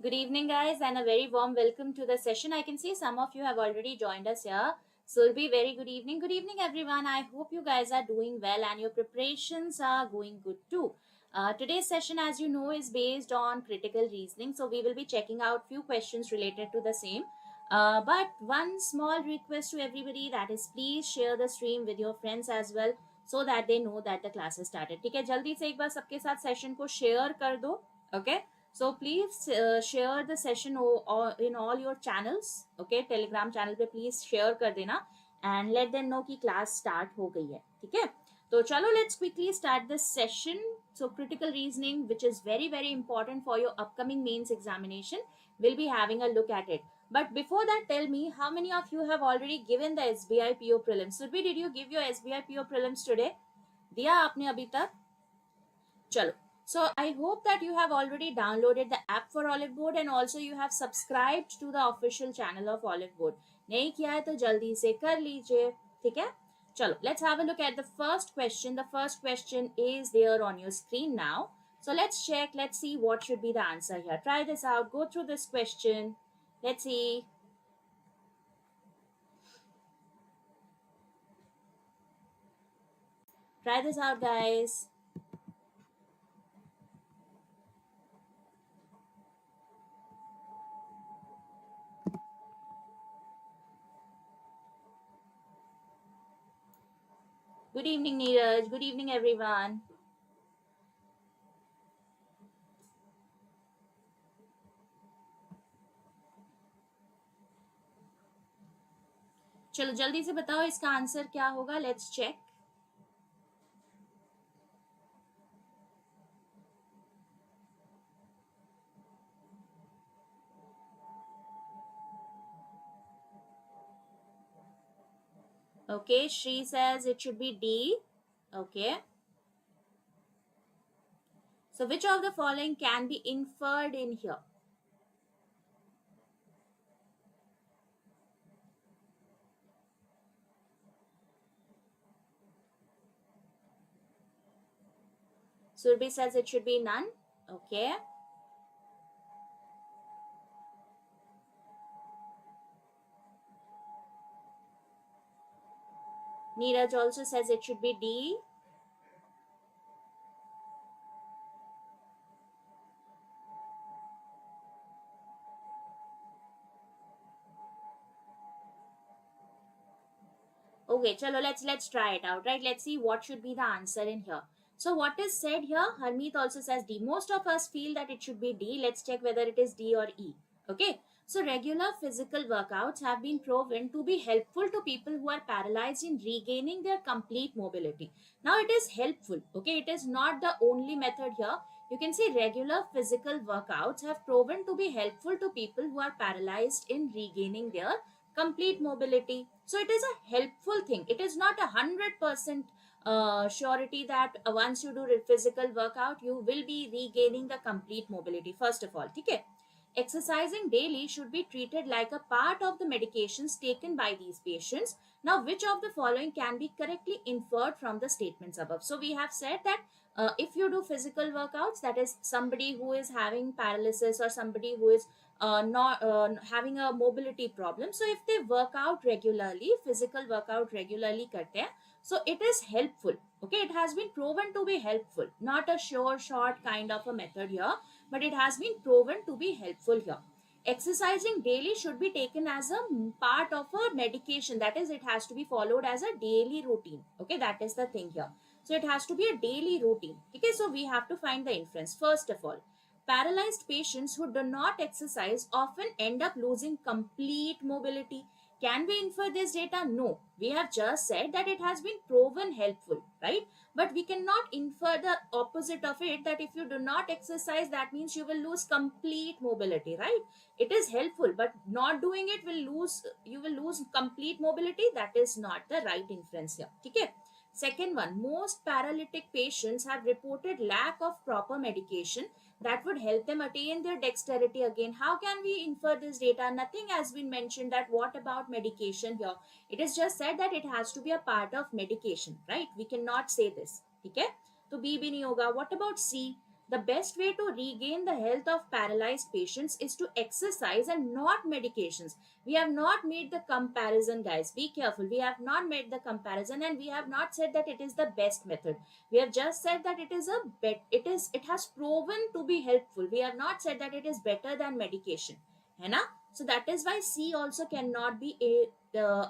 Good evening, guys, and a very warm welcome to the session. I can see some of you have already joined us here. So, it'll be very good evening. Good evening, everyone. I hope you guys are doing well and your preparations are going good too. Today's session, as you know, is based on critical reasoning. So, we will be checking out few questions related to the same. But one small request to everybody, that is, please share the stream with your friends as well, so that they know that the class has started. ठीक है, जल्दी से एक बार सबके साथ session को share कर दो. Okay. So please share the session in all your channels. Okay, Telegram channel पे please share कर देना and let them know कि class start हो गई है. ठीक है, तो चलो let's quickly start the session. So critical reasoning, which is very very important for your upcoming mains examination, we'll be having a look at it. But before that, tell me how many of you have already given the SBI PO prelims. Surbhi, did you give your SBI PO prelims today? दिया आपने अभी तक? चलो. So I hope that you have already downloaded the app for Oliveboard and also you have subscribed to the official channel of Oliveboard. नहीं किया है तो जल्दी से कर लीजिए. ठीक है, चलो, let's have a look at the first question. The first question is there on your screen now. So let's check, let's see what should be the answer here. Try this out, go through this question. Let's see. Try this out, guys. Good evening, Neeraj. Good evening, everyone. चलो जल्दी से बताओ इसका answer क्या होगा. Let's check. Okay, Shri says it should be D. Okay. So which of the following can be inferred in here? Surbi says it should be none. Okay. Neeraj also says it should be D. Okay, chalo, let's try it out, right? Let's see what should be the answer in here. So what is said here? Harmeet also says D. Most of us feel that it should be D. Let's check whether it is D or E. Okay. So regular physical workouts have been proven to be helpful to people who are paralyzed in regaining their complete mobility. Now it is helpful. Okay. It is not the only method here. You can see regular physical workouts have proven to be helpful to people who are paralyzed in regaining their complete mobility. So it is a helpful thing. It is not 100% surety that once you do physical workout, you will be regaining the complete mobility. First of all, okay. Exercising daily should be treated like a part of the medications taken by these patients. Now, which of the following can be correctly inferred from the statements above? So, we have said that if you do physical workouts, that is somebody who is having paralysis or somebody who is not having a mobility problem. So, if they work out regularly, physical workout regularly karte hain, so it is helpful. Okay, it has been proven to be helpful, not a sure short kind of a method here, but it has been proven to be helpful here. Exercising daily should be taken as a part of a medication. That is, it has to be followed as a daily routine. Okay, that is the thing here. So it has to be a daily routine. Okay, so we have to find the inference. First of all, paralyzed patients who do not exercise often end up losing complete mobility. Can we infer this data? No. We have just said that it has been proven helpful, right? But we cannot infer the opposite of it, that if you do not exercise, that means you will lose complete mobility, right? It is helpful, but not doing it you will lose complete mobility. That is not the right inference here. Okay. Second one, most paralytic patients have reported lack of proper medication that would help them attain their dexterity again. How can we infer this data? Nothing has been mentioned that what about medication here. It is just said that it has to be a part of medication, right? We cannot say this. Okay? So B bhi nahi hoga. What about C? The best way to regain the health of paralyzed patients is to exercise and not medications. We have not made the comparison, guys. Be careful. We have not made the comparison, and we have not said that it is the best method. We have just said that it is a it has proven to be helpful. We have not said that it is better than medication. है ना? So that is why C also cannot be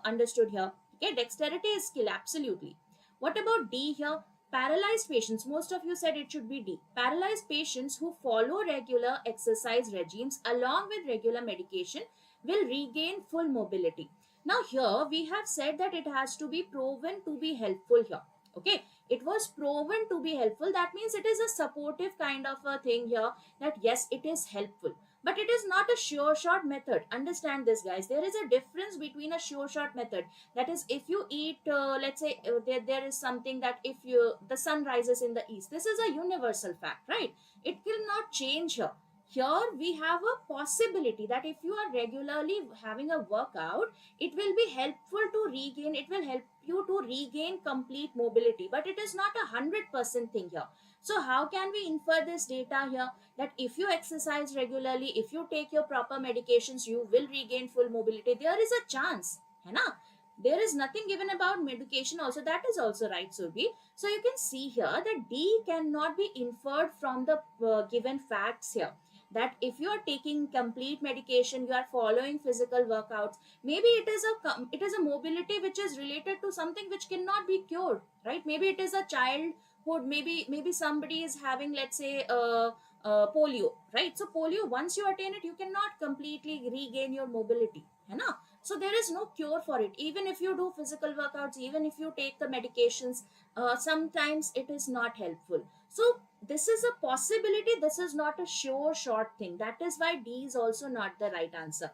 understood here. Okay, dexterity is skill, absolutely. What about D here? Paralyzed patients, most of you said it should be D. Paralyzed patients who follow regular exercise regimes along with regular medication will regain full mobility. Now here we have said that it has to be proven to be helpful here. Okay, it was proven to be helpful. That means it is a supportive kind of a thing here, that yes, it is helpful. But it is not a sure shot method. Understand this, guys. There is a difference between a sure shot method. That is, if you eat, let's say, there is something that if the sun rises in the east, this is a universal fact, right? It will not change here. Here we have a possibility that if you are regularly having a workout, it will be helpful to regain, it will help you to regain complete mobility. But it is not 100% thing here. So how can we infer this data here? That if you exercise regularly, if you take your proper medications, you will regain full mobility. There is a chance, है ना? There is nothing given about medication also. That is also right, Surbi. So you can see here that D cannot be inferred from the given facts here. That if you are taking complete medication, you are following physical workouts, maybe it is a mobility which is related to something which cannot be cured, right? Maybe it is a childhood, maybe somebody is having, let's say, polio, right? So polio, once you attain it, you cannot completely regain your mobility, है ना? So there is no cure for it. Even if you do physical workouts, even if you take the medications, sometimes it is not helpful. So this is a possibility. This is not a sure short thing. That is why D is also not the right answer.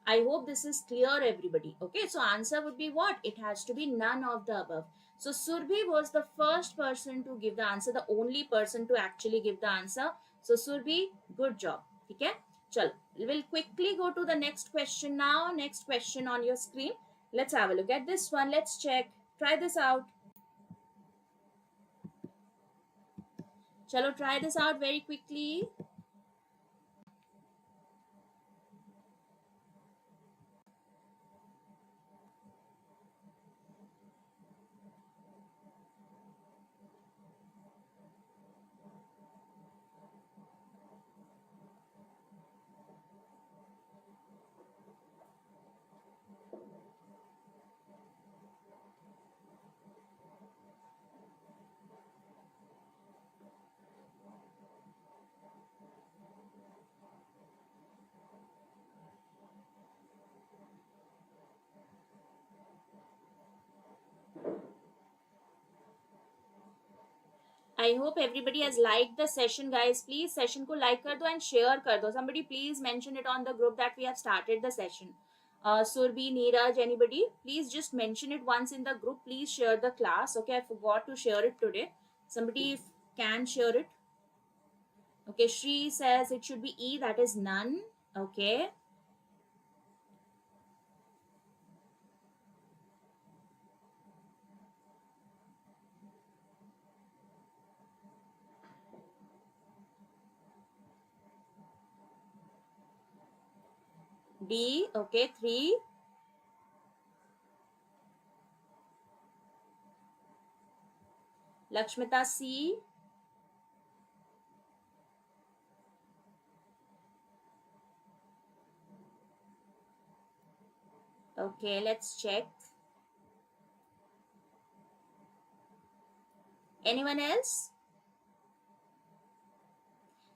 I hope this is clear, everybody. Okay, so answer would be what? It has to be none of the above. So Surbhi was the first person to give the answer, the only person to actually give the answer. So Surbhi, good job. Okay, chalo. We'll quickly go to the next question now. Next question on your screen. Let's have a look at this one. Let's check. Try this out. Chalo, try this out very quickly. I hope everybody has liked the session, guys. Please session को like कर दो and share कर दो. Somebody please mention it on the group that we have started the session. Surbi, Neeraj, anybody? Please just mention it once in the group. Please share the class. Okay, I forgot to share it today. Somebody can share it. Okay, Shri says it should be E, that is none. Okay. D, okay, 3. Lakshmita, C. Okay, let's check. Anyone else?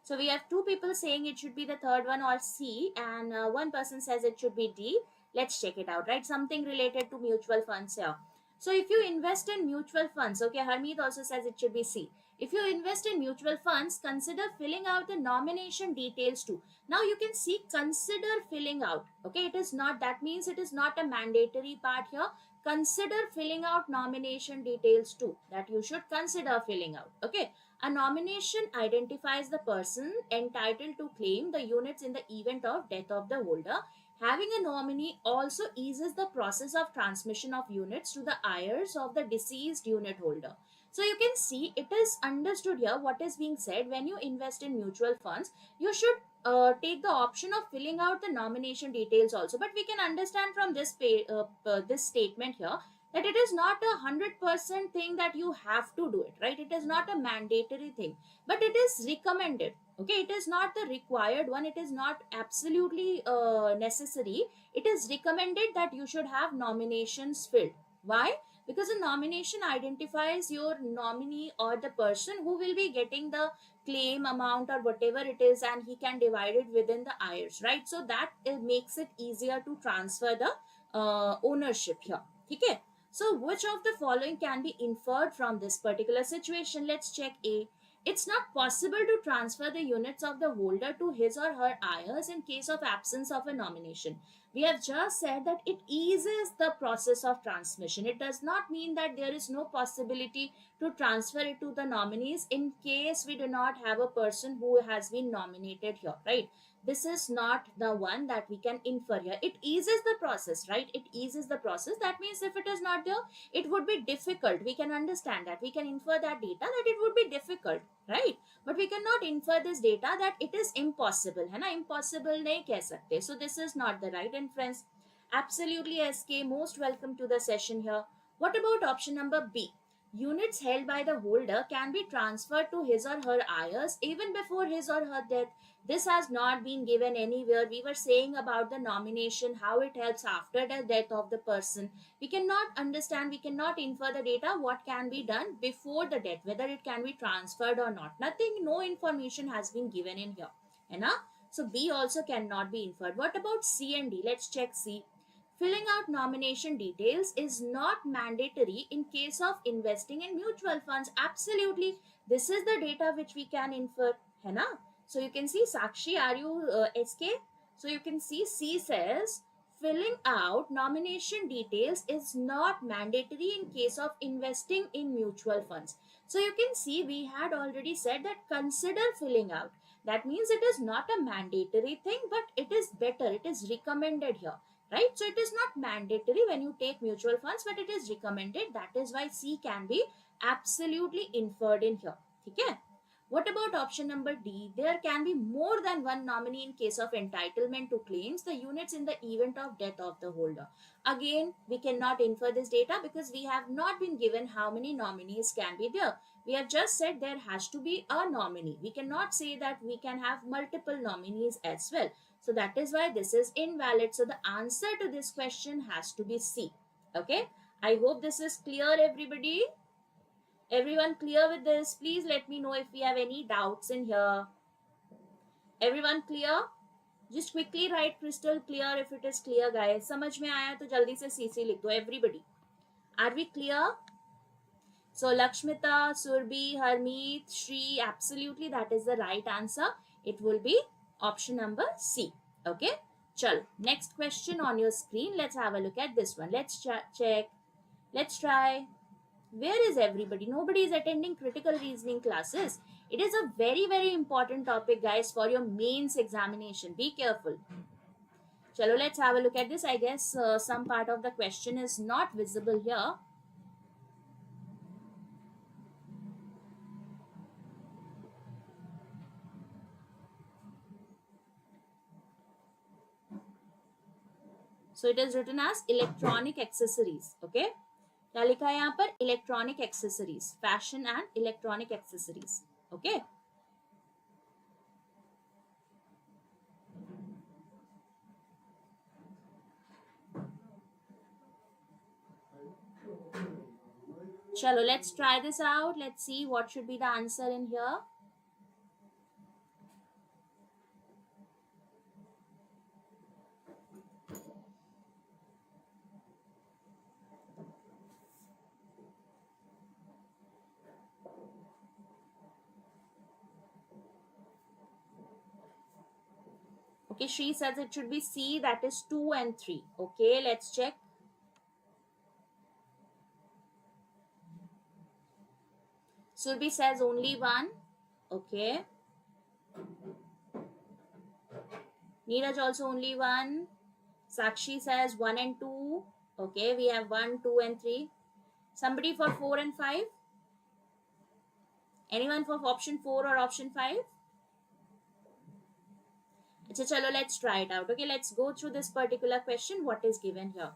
So we have two people saying it should be the third one or C, and one person says it should be D. Let's check it out, right? Something related to mutual funds here. So if you invest in mutual funds, okay, Harmeet also says it should be C. If you invest in mutual funds, consider filling out the nomination details too. Now you can see consider filling out. Okay, it is not, that means it is not a mandatory part here. Consider filling out nomination details too. That you should consider filling out. Okay. A nomination identifies the person entitled to claim the units in the event of death of the holder. Having a nominee also eases the process of transmission of units to the heirs of the deceased unit holder. So you can see it is understood here what is being said. When you invest in mutual funds, you should take the option of filling out the nomination details also. But we can understand from this statement here that it is not 100% thing that you have to do it, right? It is not a mandatory thing, but it is recommended. Okay, it is not the required one. It is not absolutely necessary. It is recommended that you should have nominations filled. Why? Because a nomination identifies your nominee or the person who will be getting the claim amount or whatever it is, and he can divide it within the IRs, right? So that makes it easier to transfer the ownership here. Okay. So which of the following can be inferred from this particular situation? Let's check A. It's not possible to transfer the units of the holder to his or her heirs in case of absence of a nomination. We have just said that it eases the process of transmission. It does not mean that there is no possibility to transfer it to the nominees in case we do not have a person who has been nominated here, right? This is not the one that we can infer here. It eases the process, right? It eases the process. That means if it is not there, it would be difficult. We can understand that. We can infer that data that it would be difficult, right? But we cannot infer this data that it is impossible, है ना? Impossible नहीं कह सकते. So this is not the right inference. Absolutely, SK. Most welcome to the session here. What about option number B? Units held by the holder can be transferred to his or her heirs even before his or her death. This has not been given anywhere. We were saying about the nomination, how it helps after the death of the person. We cannot understand, we cannot infer the data, what can be done before the death, whether it can be transferred or not. Nothing, no information has been given in here. So B also cannot be inferred. What about C and D? Let's check C. Filling out nomination details is not mandatory in case of investing in mutual funds. Absolutely. This is the data which we can infer. है ना? So you can see, Sakshi, are you SK? So you can see C says filling out nomination details is not mandatory in case of investing in mutual funds. So you can see we had already said that consider filling out. That means it is not a mandatory thing, but it is better. It is recommended here, right? So it is not mandatory when you take mutual funds, but it is recommended. That is why C can be absolutely inferred in here. Okay. What about option number D? There can be more than one nominee in case of entitlement to claims the units in the event of death of the holder. Again, we cannot infer this data because we have not been given how many nominees can be there. We have just said there has to be a nominee. We cannot say that we can have multiple nominees as well. So that is why this is invalid. So the answer to this question has to be C. Okay. I hope this is clear, everybody. Everyone clear with this? Please let me know if we have any doubts in here. Everyone clear? Just quickly write crystal clear if it is clear, guys. समझ में आया तो जल्दी से CC लिख दो. Everybody. Are we clear? So Lakshmita, Surbi, Harmeet, Shri, absolutely that is the right answer. It will be option number C. Okay. Chal. Next question on your screen. Let's have a look at this one. Let's check. Let's try. Where is everybody? Nobody is attending critical reasoning classes. It is a very, very important topic, guys, for your mains examination. Be careful. Chalo, let's have a look at this. I guess some part of the question is not visible here. So it is written as electronic accessories. Okay. क्या लिखा है यहाँ पर? Electronic accessories, fashion and electronic accessories. Okay. चलो, let's try this out. Let's see what should be the answer in here. Okay, Shri says it should be C, that is 2 and 3. Okay, let's check. Surbi says only 1. Okay. Neeraj also only 1. Sakshi says 1 and 2. Okay, we have 1, 2 and 3. Somebody for 4 and 5? Anyone for option 4 or option 5? So chalo, let's try it out. Okay, let's go through this particular question. What is given here?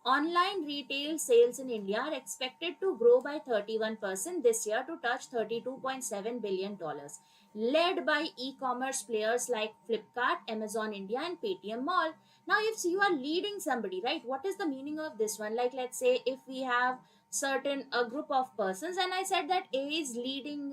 Online retail sales in India are expected to grow by 31% this year to touch $32.7 billion, led by e-commerce players like Flipkart, Amazon India, and Paytm Mall. Now, if you are leading somebody, right, what is the meaning of this one? Like, let's say if we have certain a group of persons, and I said that A is leading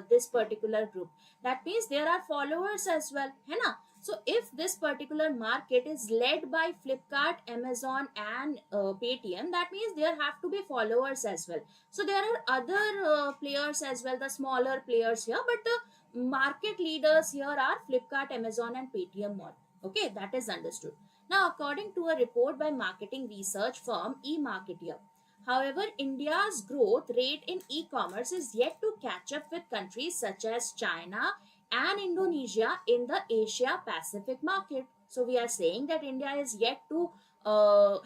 this particular group, that means there are followers as well, है ना? So if this particular market is led by Flipkart, Amazon, and Paytm, that means there have to be followers as well. So there are other players as well, the smaller players here, but the market leaders here are Flipkart, Amazon, and Paytm Mall. Okay, that is understood. Now, according to a report by marketing research firm eMarketer, however, India's growth rate in e-commerce is yet to catch up with countries such as China and Indonesia in the Asia Pacific market. So we are saying that India is yet to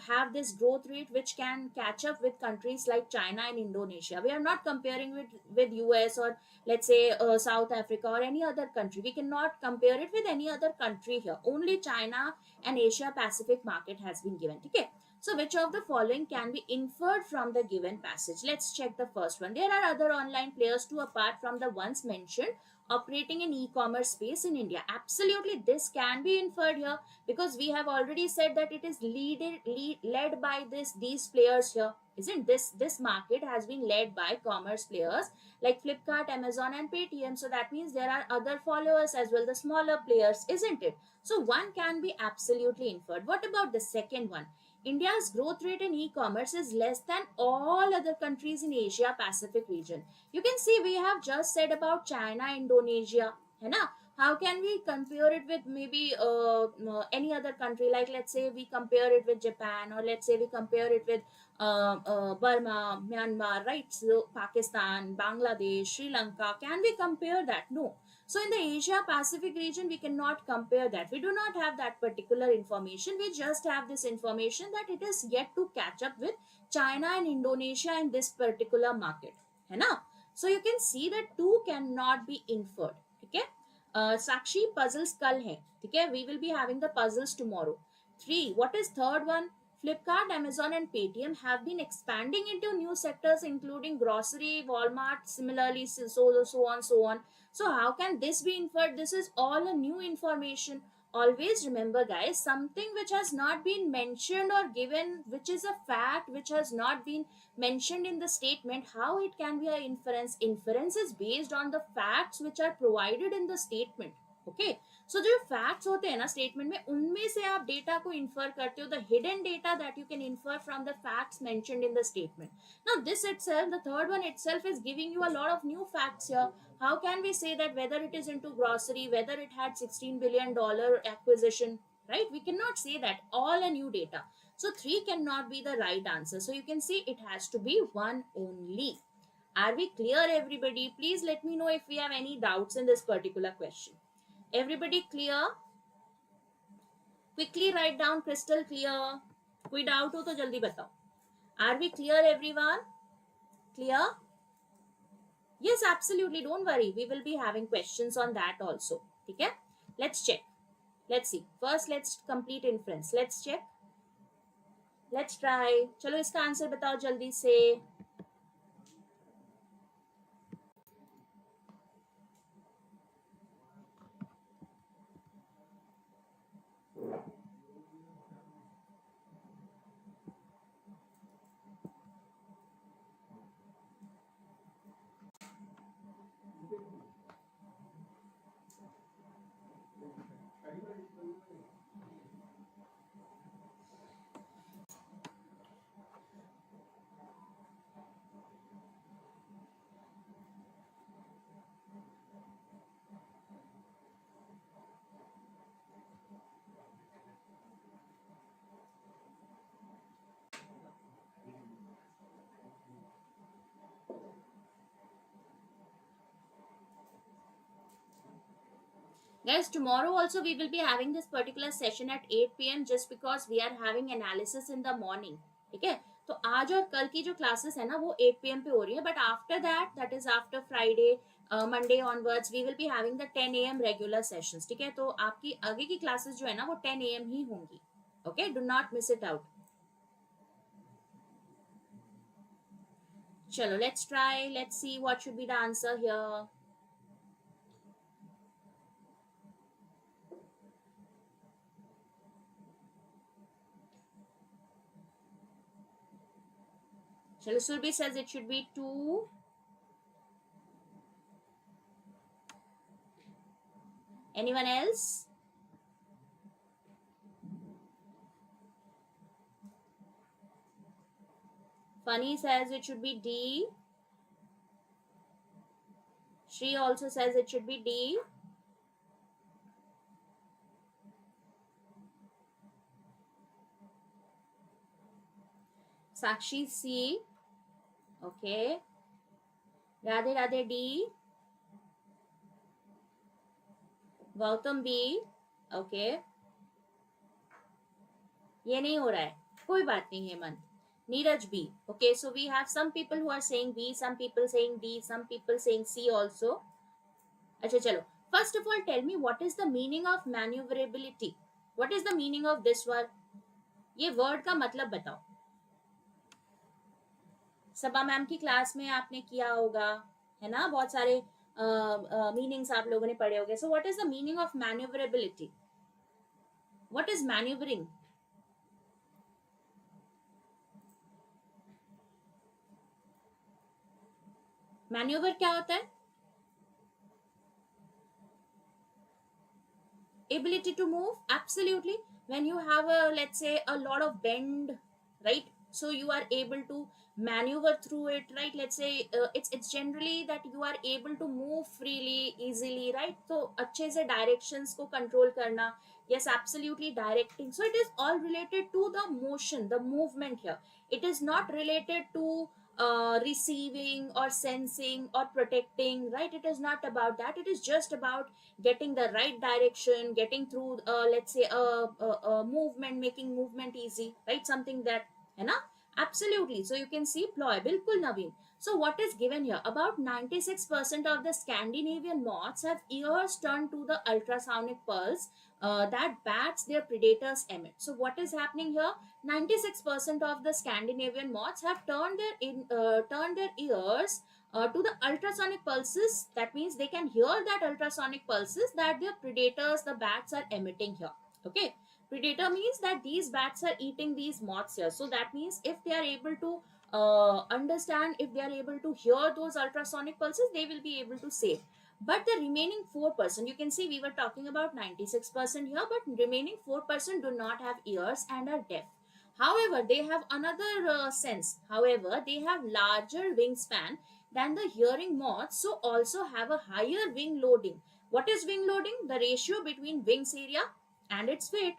have this growth rate which can catch up with countries like China and Indonesia. We are not comparing with US or let's say South Africa or any other country. We cannot compare it with any other country here. Only China and Asia Pacific market has been given. Okay. So which of the following can be inferred from the given passage? Let's check the first one. There are other online players too apart from the ones mentioned operating in e-commerce space in India. Absolutely, this can be inferred here because we have already said that it is led by these players here. Isn't this market has been led by commerce players like Flipkart, Amazon, and Paytm. So that means there are other followers as well, the smaller players, isn't it? So one can be absolutely inferred. What about the second one? India's growth rate in e-commerce is less than all other countries in Asia Pacific region. You can see we have just said about China, Indonesia, है ना? How can we compare it with maybe any other country? Like let's say we compare it with Japan, or let's say we compare it with Burma, Myanmar, right? So Pakistan, Bangladesh, Sri Lanka. Can we compare that? No. So in the Asia Pacific region, we cannot compare that. We do not have that particular information. We just have this information that it is yet to catch up with China and Indonesia in this particular market. है ना? So you can see that two cannot be inferred. ठीक है? Sakshi puzzles कल है. ठीक है? We will be having the puzzles tomorrow. 3. What is third one? Flipkart, Amazon, and Paytm have been expanding into new sectors including grocery, Walmart, similarly so on, so on. So how can this be inferred? This is all a new information. Always remember, guys, something which has not been mentioned or given, which is a fact, which has not been mentioned in the statement, how it can be an inference? Inference is based on the facts which are provided in the statement. Okay. सो जो facts होते हैं ना statement में, उनमें से आप data को infer करते हो, the hidden data that you can infer from the facts mentioned in the statement. Now this itself, the third one itself is giving you a lot of new facts here. How can we say that whether it is into grocery, whether it had $16 billion acquisition, right? We cannot say that. All a new data. So 3 cannot be the right answer. So you can see it has to be 1 only. Are we clear, everybody? Please let me know if we have any doubts in this particular question. Everybody clear? Quickly write down, crystal clear. कोई doubt हो तो जल्दी बताओ. Are we clear, everyone? Clear? Yes, absolutely. Don't worry. We will be having questions on that also. ठीक है? Let's check. Let's see. First, let's complete inference. Let's check. Let's try. चलो इसका answer बताओ जल्दी से. Guys, tomorrow also we will be having this particular session at 8 p.m. just because we are having analysis in the morning. ठीक है? तो आज और कल की जो क्लासेस है ना वो 8 p.m. पे हो रही है, but after that is after Friday Monday onwards we will be having the 10 AM regular sessions. ठीक है, तो आपकी आगे की क्लासेस जो है ना वो 10 AM ही होंगी. Okay, do not miss it out. चलो let's try, let's see what should be the answer here. चलो, Surbi says it should be 2. Anyone else? Funny says it should be D. Shri also says it should be D. Sakshi C. Okay. Radhe Radhe D. Gautam B. Okay. ये नहीं हो रहा है, कोई बात नहीं Hemant. Neeraj B. Okay, so we have some people who are saying B, some people saying D, some people saying C also. अच्छा चलो, first of all tell me what is the meaning of maneuverability. What is the meaning of this word? ये word का मतलब बताओ. सबा ma'am की class में आपने किया होगा, है ना, बहुत सारे मीनिंग्स आप लोगों ने पढ़े होंगे. So what is the meaning of manoeuvrability? What is manoeuvring? Manoeuvre क्या होता है? Ability to move, absolutely. When you have a, let's say, a lot of bend, right, so you are able to maneuver through it, right? Let's say it's generally that you are able to move freely, easily, right? So अच्छे से directions को control करना. Yes, absolutely, directing. So it is all related to the motion, the movement here. It is not related to receiving or sensing or protecting, right? It is not about that. It is just about getting the right direction, getting through let's say a movement, making movement easy, right? Something that, है ना? Absolutely. So you can see ploy, bilkul Naveen. So what is given here? About 96% of the Scandinavian moths have ears turned to the ultrasonic pulse that bats their predators emit. So what is happening here? 96% of the Scandinavian moths have turned their ears to the ultrasonic pulses. That means they can hear that ultrasonic pulses that their predators, the bats, are emitting here. Okay, predator means that these bats are eating these moths here. So that means if they are able to understand, if they are able to hear those ultrasonic pulses, they will be able to save. But the remaining 4%, you can see we were talking about 96% here, but remaining 4% do not have ears and are deaf. However, they have another sense. However, they have larger wingspan than the hearing moths, so also have a higher wing loading. What is wing loading? The ratio between wings area and its weight,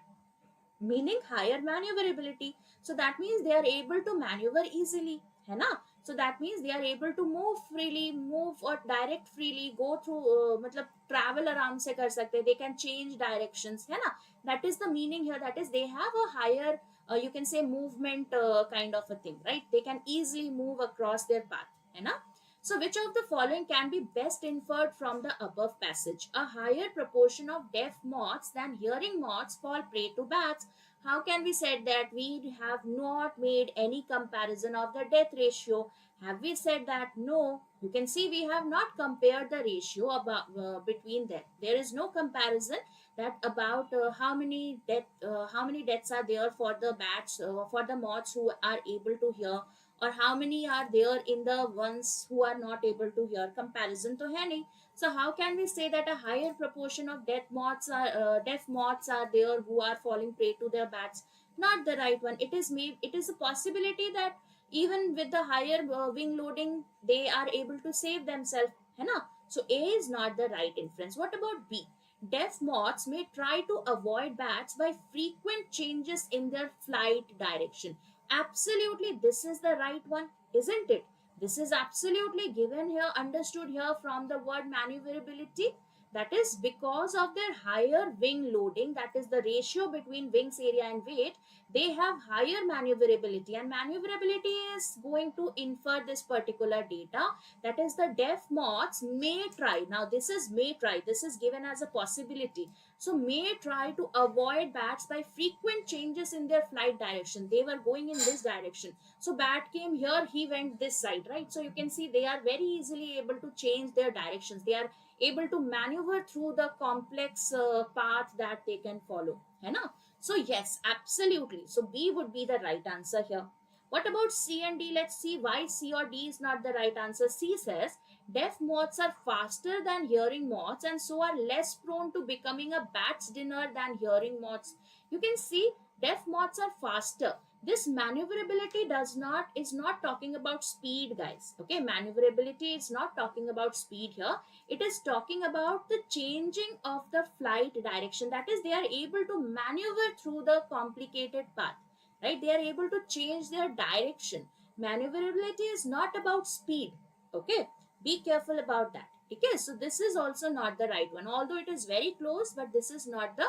meaning higher maneuverability. So that means they are able to maneuver easily, है ना? So that means they are able to move freely, move or direct freely, go through, मतलब travel आराम से कर सकते. They can change directions, है ना? That is the meaning here. That is they have a higher, you can say movement kind of a thing, right? They can easily move across their path, है ना? So which of the following can be best inferred from the above passage? A higher proportion of deaf moths than hearing moths fall prey to bats. How can we say that? We have not made any comparison of the death ratio. Have we said that? No. You can see we have not compared the ratio about, between them. There is no comparison that about how many deaths are there for the bats, for the moths who are able to hear, or how many are there in the ones who are not able to hear. Comparison to hai nahi. So how can we say that a higher proportion of deaf moths are there who are falling prey to their bats? Not the right one. It is a possibility that even with the higher wing loading, they are able to save themselves, है ना? So A is not the right inference. What about B? Deaf moths may try to avoid bats by frequent changes in their flight direction. Absolutely, this is the right one, isn't it? This is absolutely given here, understood here from the word maneuverability. That is because of their higher wing loading, that is the ratio between wings area and weight, they have higher maneuverability, and maneuverability is going to infer this particular data, that is the deaf moths may try, now this is may try, this is given as a possibility, so may try to avoid bats by frequent changes in their flight direction. They were going in this direction, so bat came here, he went this side, right? So you can see they are very easily able to change their directions, they are able to maneuver through the complex path that they can follow, है ना? So yes, absolutely, so B would be the right answer here. What about C and D? Let's see why C or D is not the right answer. C says deaf moths are faster than hearing moths and so are less prone to becoming a bat's dinner than hearing moths. You can see deaf moths are faster. This maneuverability is not talking about speed, guys. Okay, maneuverability is not talking about speed here. It is talking about the changing of the flight direction. That is, they are able to maneuver through the complicated path, right? They are able to change their direction. Maneuverability is not about speed. Okay, be careful about that. Okay, so this is also not the right one, although it is very close, but this is not the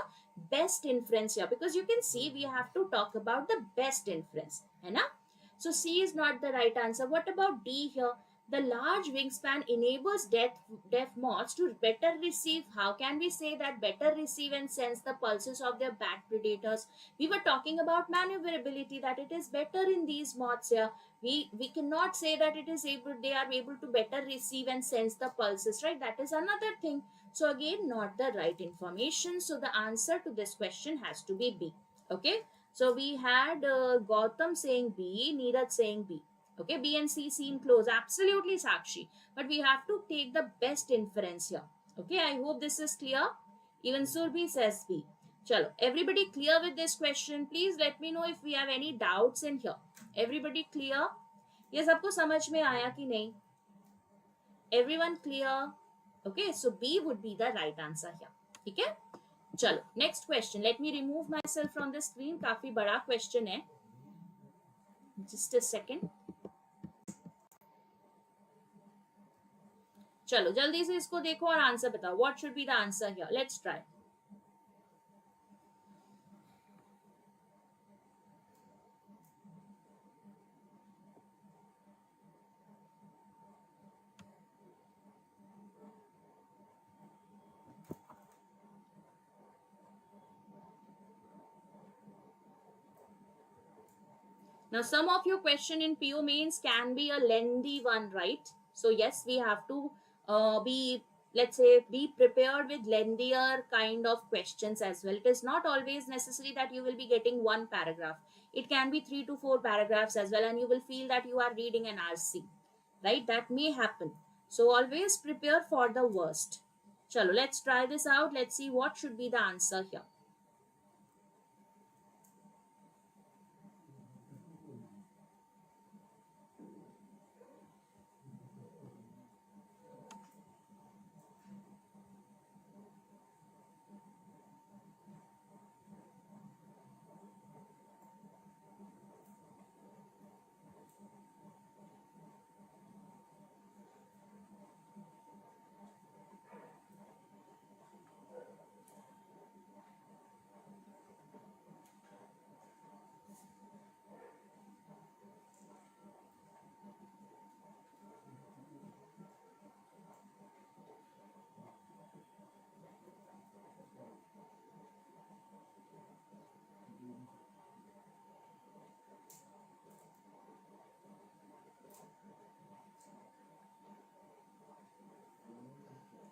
best inference here, because you can see we have to talk about the best inference, है ना? So C is not the right answer. What about D here? The large wingspan enables deaf moths to better receive. How can we say that better receive and sense the pulses of their bat predators? We were talking about maneuverability, that it is better in these moths here. We cannot say that they are able to better receive and sense the pulses, right? That is another thing. So again, not the right information. So the answer to this question has to be B. Okay. So we had Gautam saying B, Neeraj saying B. Okay, B and C seem close. Absolutely, Sakshi. But we have to take the best inference here. Okay, I hope this is clear. Even Surbhi says B. Chalo, everybody clear with this question? Please let me know if we have any doubts in here. Everybody clear? ये सबको समझ में आया कि नहीं? Everyone clear? Okay, so B would be the right answer here. ठीक है? चलो, next question. Let me remove myself from the screen. काफी बड़ा question है. Just a second. चलो जल्दी से इसको देखो और आंसर बताओ. What should be the answer here? Let's try. Now, some of your question in PO mains can be a lengthy one, right? So yes, we have to let's say, be prepared with lengthier kind of questions as well. It is not always necessary that you will be getting one paragraph. It can be 3 to 4 paragraphs as well, and you will feel that you are reading an RC, right? That may happen. So always prepare for the worst. Chalo, let's try this out. Let's see what should be the answer here.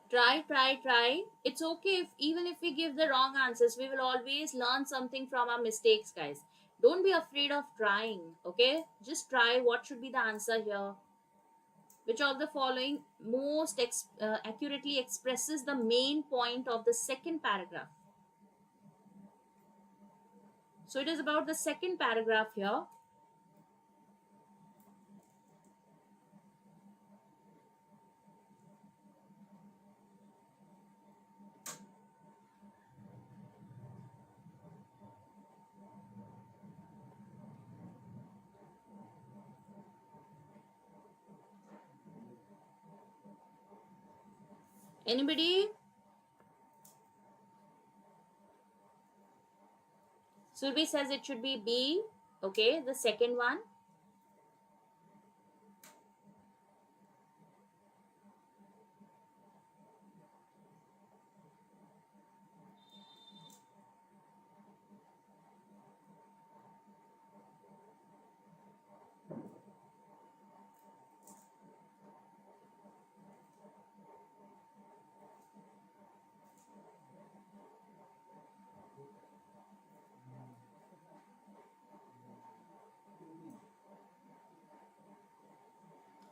Try. It's okay if even if we give the wrong answers, we will always learn something from our mistakes, guys. Don't be afraid of trying, okay? Just try. What should be the answer here? Which of the following most accurately expresses the main point of the second paragraph? So it is about the second paragraph here. Anybody? Surbi says it should be B. Okay, the second one.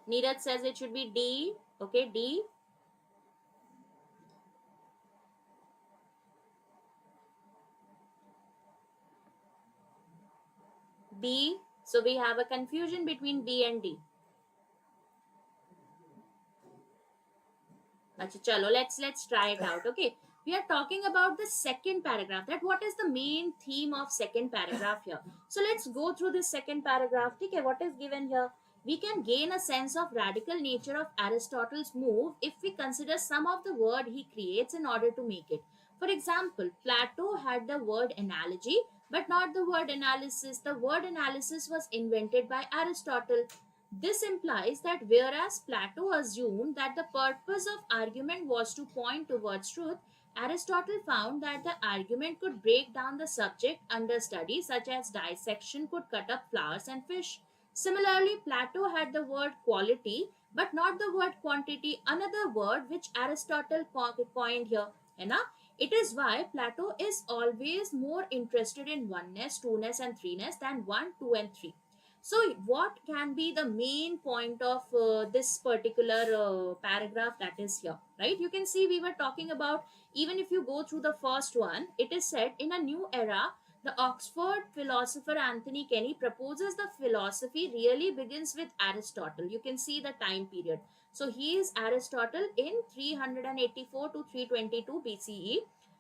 Neeraj says it should be D. Okay, D. B. So we have a confusion between B and D. Achha, chalo, let's try it out. Okay, we are talking about the second paragraph. That what is the main theme of second paragraph here? So let's go through this second paragraph. Okay, what is given here? We can gain a sense of radical nature of Aristotle's move if we consider some of the word he creates in order to make it. For example, Plato had the word analogy, but not the word analysis. The word analysis was invented by Aristotle. This implies that whereas Plato assumed that the purpose of argument was to point towards truth, Aristotle found that the argument could break down the subject under study, such as dissection could cut up flowers and fish. Similarly, Plato had the word quality, but not the word quantity, another word which Aristotle coined here. है ना? It is why Plato is always more interested in oneness, two-ness, and three-ness than one, two, and three. So, what can be the main point of this particular paragraph that is here, right? You can see we were talking about, even if you go through the first one, it is said in a new era, the Oxford philosopher Anthony Kenny proposes the philosophy really begins with Aristotle. You can see the time period. So, he is Aristotle in 384 to 322 BCE,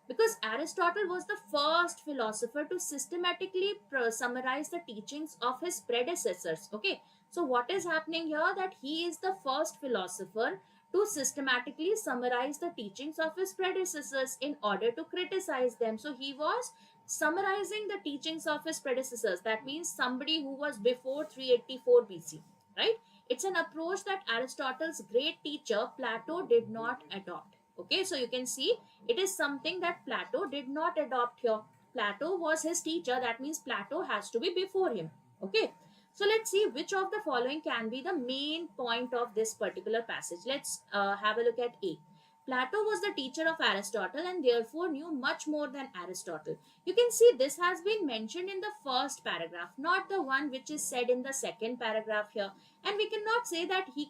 because Aristotle was the first philosopher to systematically summarize the teachings of his predecessors. Okay, so what is happening here, that he is the first philosopher to systematically summarize the teachings of his predecessors in order to criticize them. So he was summarizing the teachings of his predecessors. That means somebody who was before 384 BC, right? It's an approach that Aristotle's great teacher Plato did not adopt. Okay, so you can see it is something that Plato did not adopt here. Plato was his teacher, that means Plato has to be before him. Okay, so let's see which of the following can be the main point of this particular passage. Let's have a look at A. Plato was the teacher of Aristotle and therefore knew much more than Aristotle. You can see this has been mentioned in the first paragraph, not the one which is said in the second paragraph here. And we cannot say that he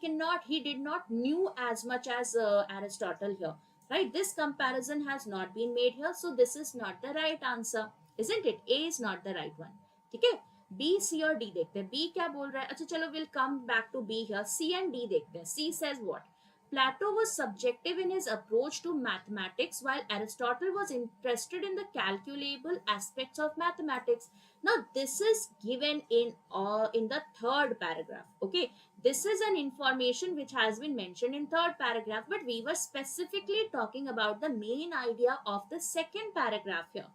did not knew as much as Aristotle here, right? This comparison has not been made here, so this is not the right answer, isn't it? A is not the right one. Okay, B, C और D देखते हैं. B क्या बोल रहा है? अच्छा चलो, we'll come back to B here. C and D देखते हैं. C says what? Plato was subjective in his approach to mathematics, while Aristotle was interested in the calculable aspects of mathematics. Now, this is given in the third paragraph. Okay, this is an information which has been mentioned in third paragraph, but we were specifically talking about the main idea of the second paragraph here,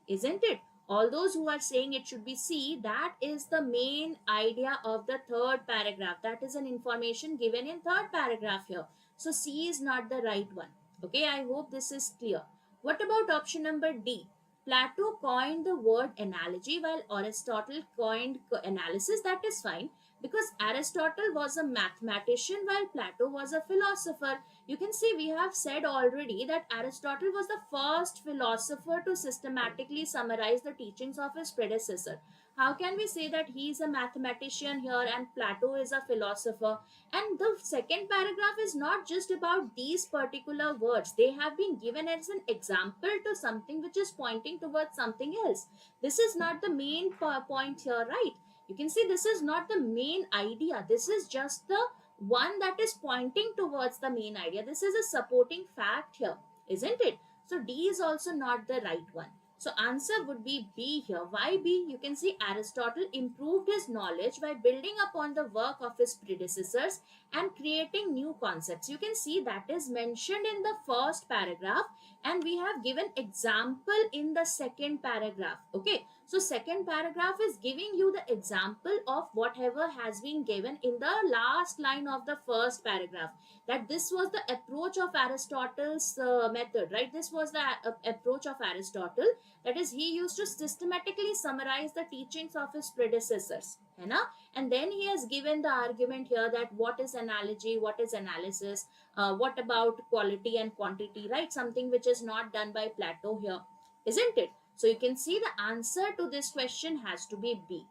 isn't it? All those who are saying it should be C, that is the main idea of the third paragraph. That is an information given in third paragraph here. So C is not the right one. Okay, I hope this is clear. What about option number D? Plato coined the word analogy while Aristotle coined analysis. That is fine, because Aristotle was a mathematician while Plato was a philosopher. You can see we have said already that Aristotle was the first philosopher to systematically summarize the teachings of his predecessor. How can we say that he is a mathematician here and Plato is a philosopher? And the second paragraph is not just about these particular words. They have been given as an example to something which is pointing towards something else. This is not the main point here, right? You can see this is not the main idea. This is just the one that is pointing towards the main idea. This is a supporting fact here, isn't it? So D is also not the right one. So answer would be B here. Why B? You can see Aristotle improved his knowledge by building upon the work of his predecessors and creating new concepts. You can see that is mentioned in the first paragraph, and we have given example in the second paragraph. Okay, so second paragraph is giving you the example of whatever has been given in the last line of the first paragraph, that this was the approach of Aristotle's method, right? This was the approach of Aristotle, that is he used to systematically summarize the teachings of his predecessors, है ना? And then he has given the argument here that what is analogy, what is analysis, what about quality and quantity, right? Something which is not done by Plato here, isn't it? So you can see the answer to this question has to be B.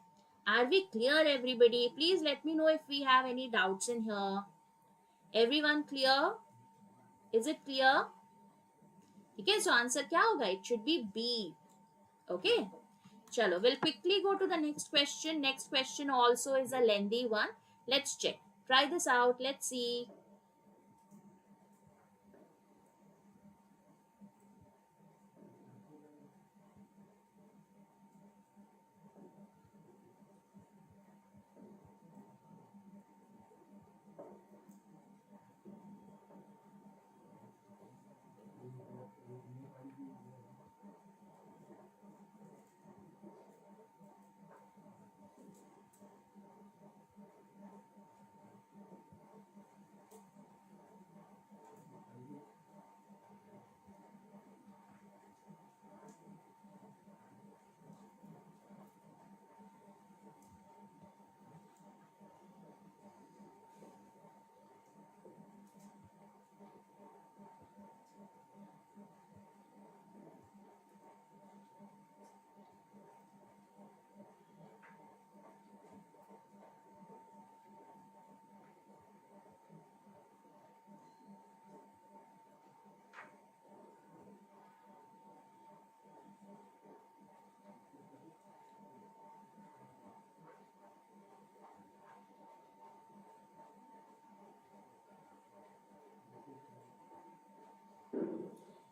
Are we clear, everybody? Please let me know if we have any doubts in here. Everyone clear? Is it clear? Okay, so answer क्या होगा? It should be B. Okay. Chalo, we'll quickly go to the next question. Next question also is a lengthy one. Let's check. Try this out. Let's see.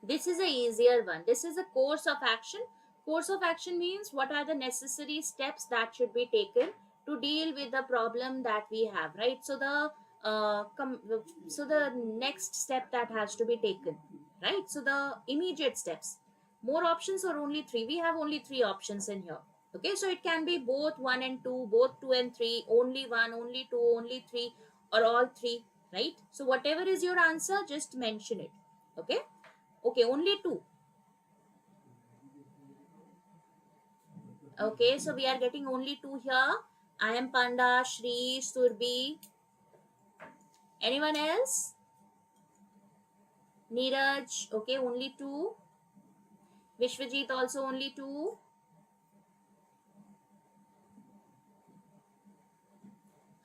This is a easier one. This is a course of action. Course of action means what are the necessary steps that should be taken to deal with the problem that we have, right? So the next step that has to be taken, right? So the immediate steps. More options or only three? We have only three options in here. Okay, so it can be both one and two, both two and three, only one, only two, only three, or all three, right? So whatever is your answer, just mention it. Okay. Okay, only two. Okay, so we are getting only two here. I am Panda, Shri, Surbi. Anyone else? Neeraj. Okay, only two. Vishwajit also only two.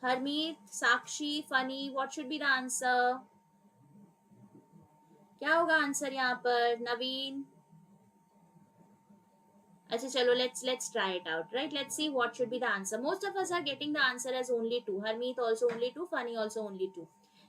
Harmeet, Sakshi, Funny. What should be the answer? क्या होगा answer यहाँ पर? नवीन. अच्छा चलो, let's try it out, right? Let's see what should be the answer. Most of us are getting the answer as only two. Harmeet also only two. Funny also only two.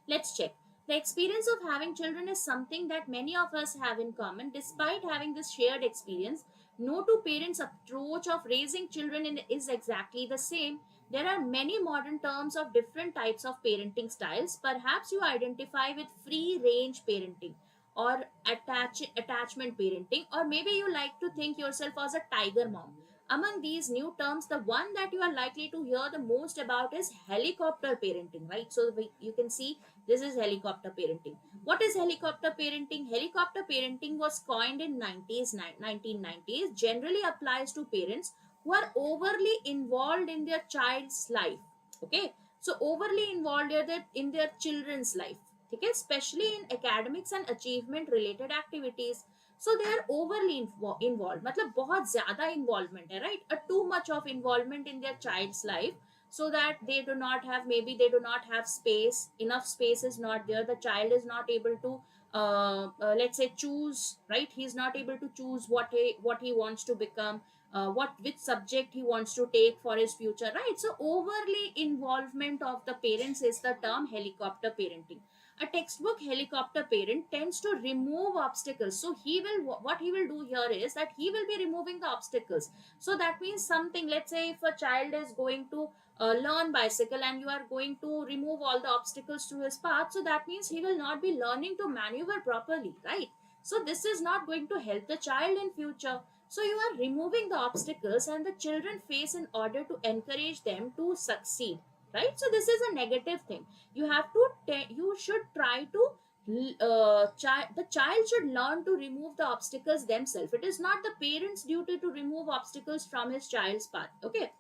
Let's check. The experience of having children is something that many of us have in common. Despite having this shared experience, no two parents' approach of raising children is exactly the same. There are many modern terms of different types of parenting styles. Perhaps you identify with free range parenting or attachment parenting, or maybe you like to think yourself as a tiger mom. Among these new terms, the one that you are likely to hear the most about is helicopter parenting, right? So you can see this is helicopter parenting. What is helicopter parenting? Helicopter parenting was coined in 1990s, generally applies to parents who are overly involved in their child's life. Okay, so overly involved in their children's life. ठीक है, especially in academics and achievement related activities. So they are overly involved, मतलब बहुत ज़्यादा involvement है, right? A too much of involvement in their child's life, so that they do not have, maybe they do not have space, enough space is not there, the child is not able to let's say choose, right? He's not able to choose what he wants to become, which subject he wants to take for his future, right? So overly involvement of the parents is the term helicopter parenting. A textbook helicopter parent tends to remove obstacles. So what he will do here is that he will be removing the obstacles. So that means something, let's say if a child is going to learn bicycle and you are going to remove all the obstacles to his path, so that means he will not be learning to maneuver properly, right? So this is not going to help the child in future. So you are removing the obstacles and the children face in order to encourage them to succeed, right? So this is a negative thing. You have to you should try to the child should learn to remove the obstacles themselves. It is not the parents duty to remove obstacles from his child's path. Okay,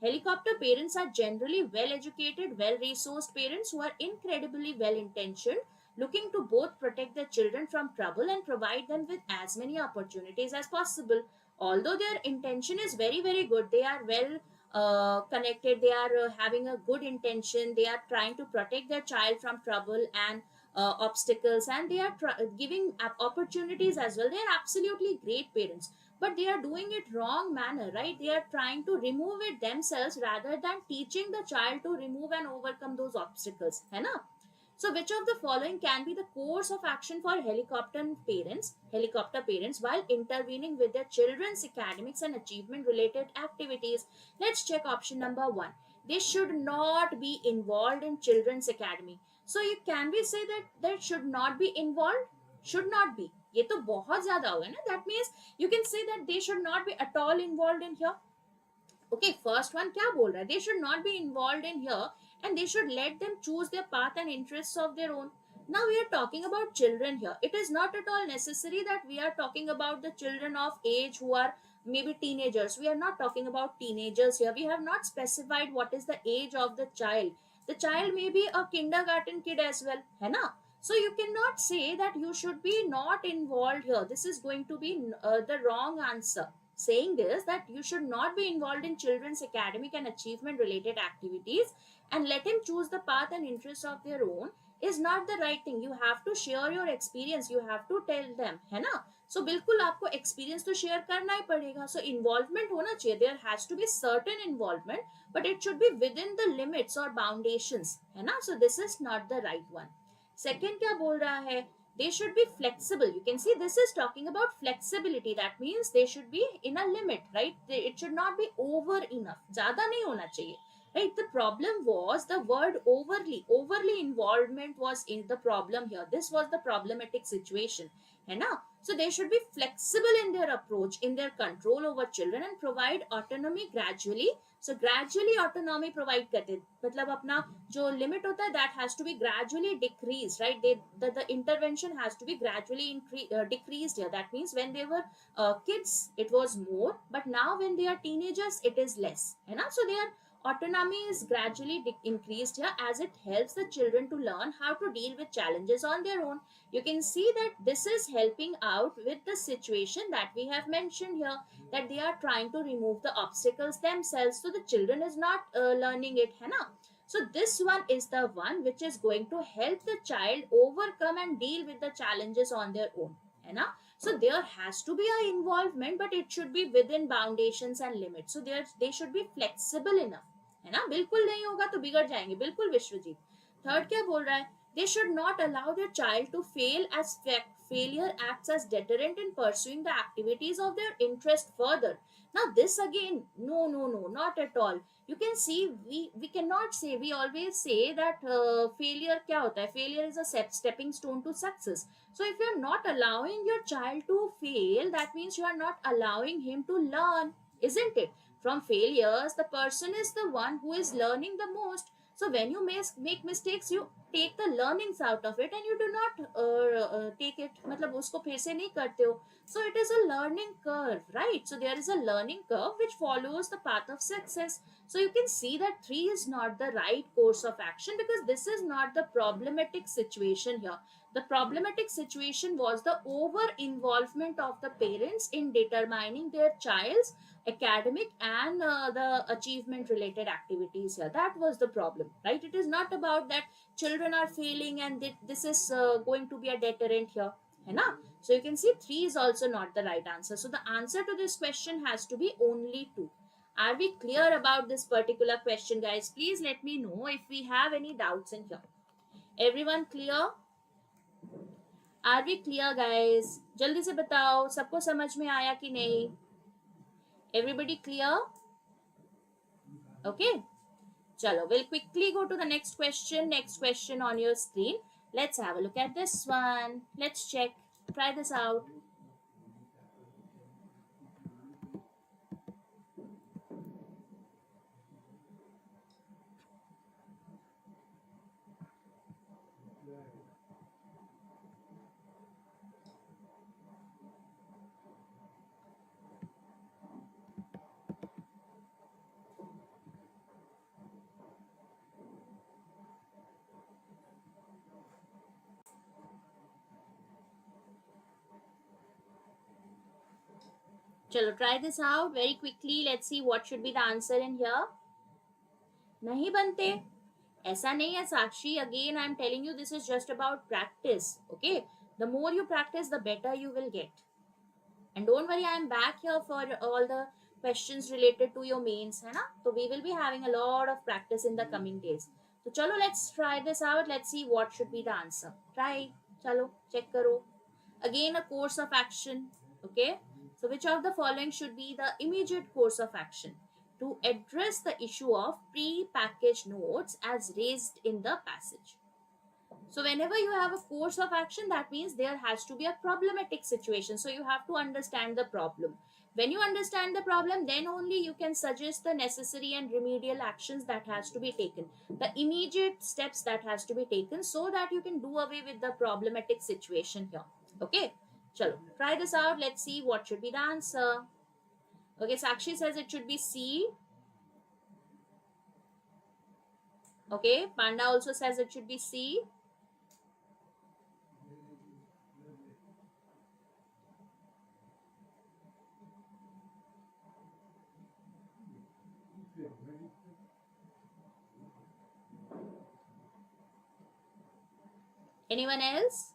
helicopter parents are generally well educated, well resourced parents who are incredibly well intentioned, looking to both protect their children from trouble and provide them with as many opportunities as possible. Although their intention is very, very good, they are well connected, they are having a good intention, they are trying to protect their child from trouble and obstacles, and they are giving opportunities as well. They are absolutely great parents, but they are doing it wrong manner, right? They are trying to remove it themselves rather than teaching the child to remove and overcome those obstacles, है ना? So, which of the following can be the course of action for helicopter parents while intervening with their children's academics and achievement related activities? Let's check option number 1. They should not be involved in children's academy. So, you can we say that they should not be involved? Should not be. ये तो बहुत ज़्यादा होगा ना. That means you can say that they should not be at all involved in here. Okay, first one क्या बोल रहा है? They should not be involved in here and they should let them choose their path and interests of their own. Now we are talking about children here. It is not at all necessary that we are talking about the children of age who are maybe teenagers. We are not talking about teenagers here. We have not specified what is the age of the child. The child may be a kindergarten kid as well, है ना? So you cannot say that you should be not involved here. This is going to be the wrong answer. Saying this, that you should not be involved in children's academic and achievement related activities and let him choose the path and interests of their own is not the right thing. You have to share your experience, you have to tell them, है ना? So बिल्कुल आपको experience तो share करना ही पड़ेगा. So involvement होना चाहिए. There has to be certain involvement, but it should be within the limits or foundations, है ना? So this is not the right one. Second क्या बोल रहा है? They should be flexible. You can see this is talking about flexibility. That means they should be in a limit, right? It should not be over enough. ज़्यादा नहीं होना चाहिए, right? The problem was the word overly involvement was in the problem here. This was the problematic situation, है ना? So they should be flexible in their approach, in their control over children and provide autonomy gradually. So gradually autonomy provide करते, मतलब अपना जो limit होता है that has to be gradually decreased, right? The intervention has to be gradually decreased here. That means when they were kids it was more, but now when they are teenagers it is less, है ना? So their autonomy is gradually increased here as it helps the children to learn how to deal with challenges on their own. You can see that this is helping out with the situation that we have mentioned here, that they are trying to remove the obstacles themselves. So the children is not learning it, है ना? So this one is the one which is going to help the child overcome and deal with the challenges on their own, है ना? So there has to be a involvement, but it should be within foundations and limits. So they should be flexible enough, है ना? बिल्कुल नहीं होगा तो बिगड़ जाएंगे, बिल्कुल विश्वजीत. थर्ड क्या बोल रहा है? They should not allow their child to fail, as failure acts as deterrent in pursuing the activities of their interest further. Now this again, no, not at all. You can see we cannot say, we always say that failure क्या होता है? Failure is a stepping stone to success. So if you are not allowing your child to fail, that means you are not allowing him to learn, isn't it? From failures, the person is the one who is learning the most. So when you make mistakes, you take the learnings out of it and you do not take it, मतलब उसको फिर से नहीं करते हो. So it is a learning curve, right? So there is a learning curve which follows the path of success. So you can see that 3 is not the right course of action because this is not the problematic situation here. The problematic situation was the over involvement of the parents in determining their child's academic and the achievement related activities here. That was the problem, right? It is not about that children are failing and this is going to be a deterrent here, है ना? So you can see 3 is also not the right answer. So the answer to this question has to be only 2. Are we clear about this particular question, guys? Please let me know if we have any doubts in here. Everyone clear? Are we clear guys? जल्दी से बताओ, सबको समझ में आया कि नहीं? Everybody clear? Okay, चलो, we'll quickly go to the next question. Next question on your screen. Let's have a look at this one. Let's check. Try this out. चलो, try this out very quickly. Let's see what should be the answer in here. नहीं बनते, ऐसा नहीं है साक्षी. Again I am telling you, this is just about practice. Okay, the more you practice, the better you will get. And don't worry, I am back here for all the questions related to your mains, है ना? So we will be having a lot of practice in the coming days. So चलो, let's try this out. Let's see what should be the answer. Try. चलो, check करो. Again, a course of action. Okay. So which of the following should be the immediate course of action to address the issue of pre-packaged notes as raised in the passage? So whenever you have a course of action, that means there has to be a problematic situation. So you have to understand the problem. When you understand the problem, then only you can suggest the necessary and remedial actions that has to be taken, the immediate steps that has to be taken, so that you can do away with the problematic situation here. Okay, chalo, try this out. Let's see what should be the answer. Okay, Sakshi says it should be C. Okay, Panda also says it should be C. Anyone else?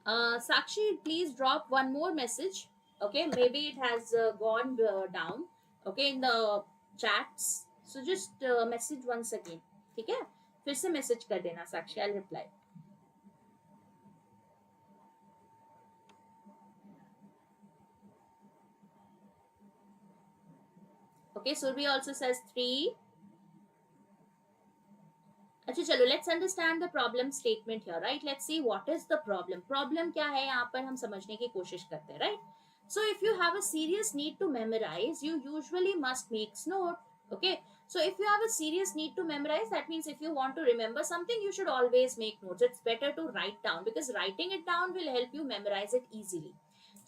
Sakshi, please drop one more message. Okay, maybe it has gone down. Okay, in the chats. So just message once again. ठीक है? फिर से message कर देना साक्षी. I'll reply. Okay, Surbi also says 3. अच्छा चलो, let's understand the problem statement here, right? Let's see what is the problem. Problem क्या है यहाँ पर हम समझने की कोशिश करते हैं, right? So if you have a serious need to memorise, you usually must makes note. Okay, so if you have a serious need to memorize, that means if you want to remember something, you should always make notes. It's better to write down, because writing it down will help you memorize it easily.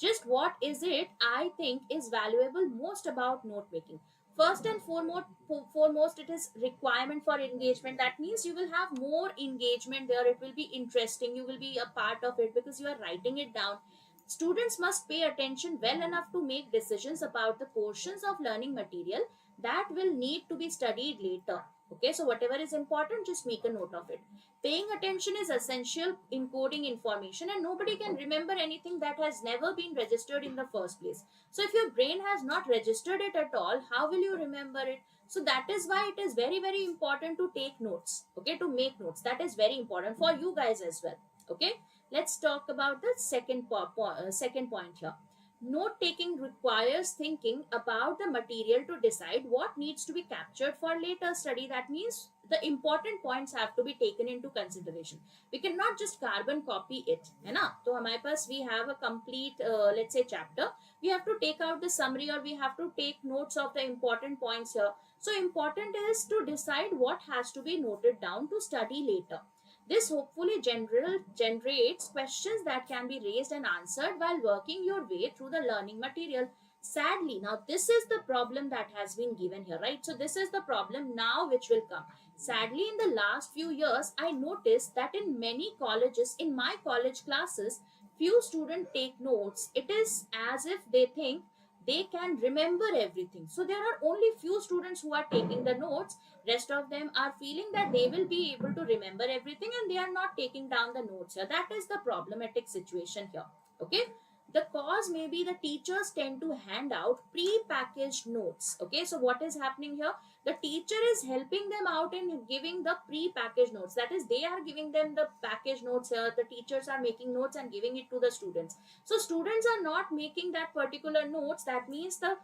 Just what is it I think is valuable most about note making? First and foremost, it is requirement for engagement. That means you will have more engagement there. It will be interesting. You will be a part of it because you are writing it down. Students must pay attention well enough to make decisions about the portions of learning material that will need to be studied later. Okay, so whatever is important, just make a note of it. Paying attention is essential in coding information, and nobody can remember anything that has never been registered in the first place. So if your brain has not registered it at all, how will you remember it? So that is why it is very, very important to take notes. Okay, to make notes. That is very important for you guys as well. Okay, let's talk about the second point here. Note taking requires thinking about the material to decide what needs to be captured for later study. That means the important points have to be taken into consideration. We cannot just carbon copy it, है ना? तो हमारे पास we have a complete let's say chapter. We have to take out the summary, or we have to take notes of the important points here. So important is to decide what has to be noted down to study later. This hopefully generates questions that can be raised and answered while working your way through the learning material. Sadly, now this is the problem that has been given here, right? So this is the problem now which will come. Sadly, in the last few years, I noticed that in many colleges, in my college classes, few students take notes. It is as if they think they can remember everything. So there are only few students who are taking the notes. Rest of them are feeling that they will be able to remember everything, and they are not taking down the notes here. That is the problematic situation here. Okay, The cause may be the teachers tend to hand out pre-packaged notes. Okay, so what is happening here? The teacher is helping them out in giving the pre-packaged notes. That is, they are giving them the packaged notes here. The teachers are making notes and giving it to the students. So students are not making that particular notes. That means the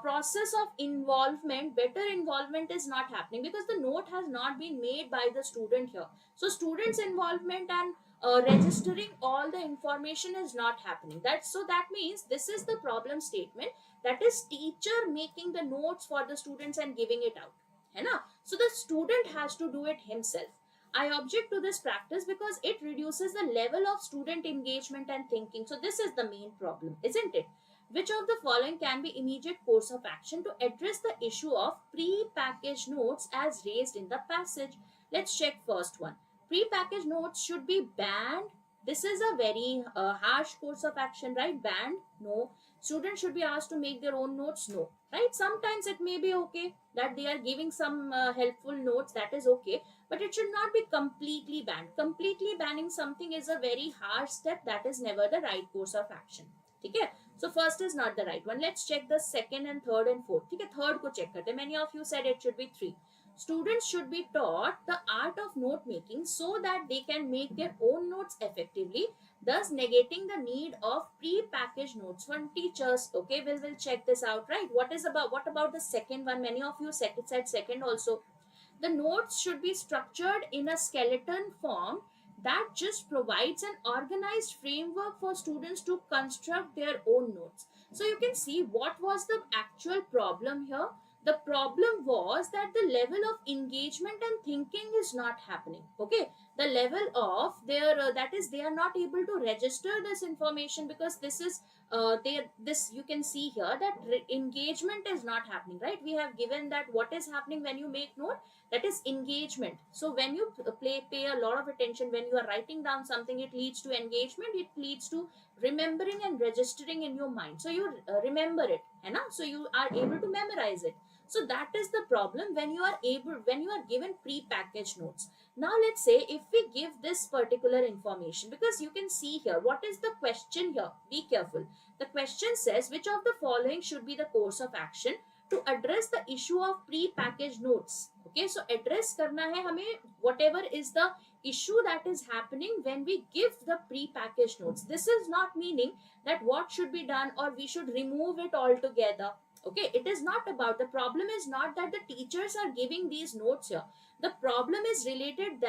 process of involvement, better involvement is not happening, because the note has not been made by the student here. So students involvement and registering all the information is not happening. That means this is the problem statement, that is teacher making the notes for the students and giving it out, है ना? So the student has to do it himself. I object to this practice because it reduces the level of student engagement and thinking. So this is the main problem, isn't it? Which of the following can be immediate course of action to address the issue of pre-packaged notes as raised in the passage? Let's check first one. Pre-packaged notes should be banned. This is a very harsh course of action, right? Banned? No. Students should be asked to make their own notes? No. Right? Sometimes it may be okay that they are giving some helpful notes. That is okay. But it should not be completely banned. Completely banning something is a very harsh step. That is never the right course of action. Okay? So first is not the right one. Let's check the second and third and fourth. Okay? Third ko check karte. Many of you said it should be 3. Students should be taught the art of note making so that they can make their own notes effectively, thus negating the need of pre-packaged notes from teachers. Okay, we'll check this out, right? What about the second one? Many of you said second also. The notes should be structured in a skeleton form that just provides an organized framework for students to construct their own notes. So you can see what was the actual problem here. The problem was that the level of engagement and thinking is not happening. Okay, the level of their that is, they are not able to register this information, because this is this you can see here that engagement is not happening, right? We have given that what is happening when you make note, that is engagement. So when you pay a lot of attention, when you are writing down something, it leads to engagement, it leads to remembering and registering in your mind. So you remember it, है ना? So you are able to memorize it. So that is the problem when you are given pre-packaged notes. Now let's say if we give this particular information, because you can see here what is the question here. Be careful. The question says which of the following should be the course of action to address the issue of pre-packaged notes. Okay, so address karna hai hame whatever is the issue that is happening when we give the pre-packaged notes. This is not meaning that what should be done or we should remove it altogether. Okay, it is not about, the problem is not that the teachers are giving these notes here. The problem is related